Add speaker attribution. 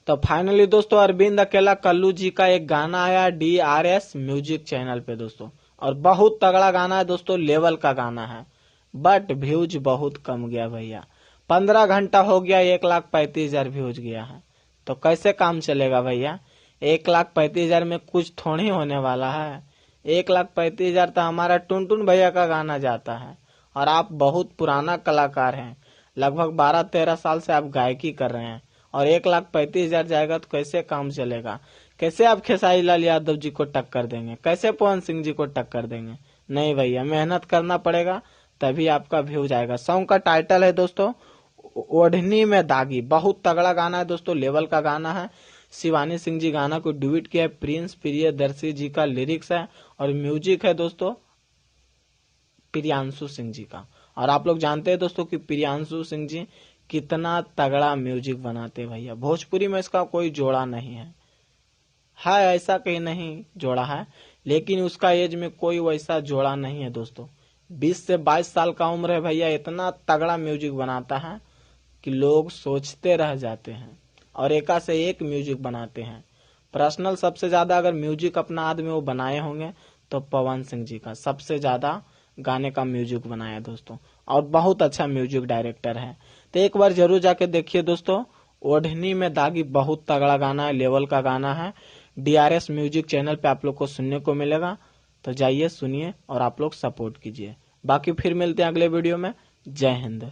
Speaker 1: तो फाइनली दोस्तों अरविंद अकेला कल्लू जी का एक गाना आया DRS म्यूजिक चैनल पे दोस्तों, और बहुत तगड़ा गाना है दोस्तों, लेवल का गाना है, बट व्यूज बहुत कम गया भैया। 15 घंटा हो गया, 1,35,000 व्यूज गया है। तो कैसे काम चलेगा भैया? 1,35,000 में कुछ थोड़ी होने वाला है। 1,35,000 तो हमारा टुनटुन भैया का गाना जाता है, और आप बहुत पुराना कलाकार हैं, लगभग 12-13 साल से आप गायकी कर रहे हैं, और 1,35,000 जाएगा तो कैसे काम चलेगा? कैसे आप खेसारी लाल यादव जी को टक्कर देंगे? कैसे पवन सिंह जी को टक्कर देंगे? नहीं भैया, मेहनत करना पड़ेगा, तभी आपका व्यू जाएगा। सॉन्ग का टाइटल है दोस्तों ओढ़नी में दागी, बहुत तगड़ा गाना है दोस्तों, लेवल का गाना है। शिवानी सिंह जी गाना को ड्यूट किया है, प्रिंस प्रियदर्शी जी का लिरिक्स है, और म्यूजिक है दोस्तों प्रियांशु सिंह जी का। और आप लोग जानते हैं दोस्तों कि प्रियांशु सिंह जी कितना तगड़ा म्यूजिक बनाते हैं भैया, भोजपुरी में इसका कोई जोड़ा नहीं है ऐसा कहीं नहीं जोड़ा है, लेकिन उसका एज में कोई वैसा जोड़ा नहीं है दोस्तों। 20 से 22 साल का उम्र है भैया, इतना तगड़ा म्यूजिक बनाता है कि लोग सोचते रह जाते हैं, और एका से एक म्यूजिक बनाते हैं। पर्सनल सबसे ज्यादा अगर म्यूजिक अपना आदमी वो बनाए होंगे तो पवन सिंह जी का सबसे ज्यादा गाने का म्यूजिक बनाया दोस्तों, और बहुत अच्छा म्यूजिक डायरेक्टर है। तो एक बार जरूर जाके देखिए दोस्तों, ओढ़नी में दागी बहुत तगड़ा गाना है, लेवल का गाना है। DRS म्यूजिक चैनल पे आप लोग को सुनने को मिलेगा, तो जाइए सुनिए और आप लोग सपोर्ट कीजिए। बाकी फिर मिलते हैं अगले वीडियो में। जय हिंद।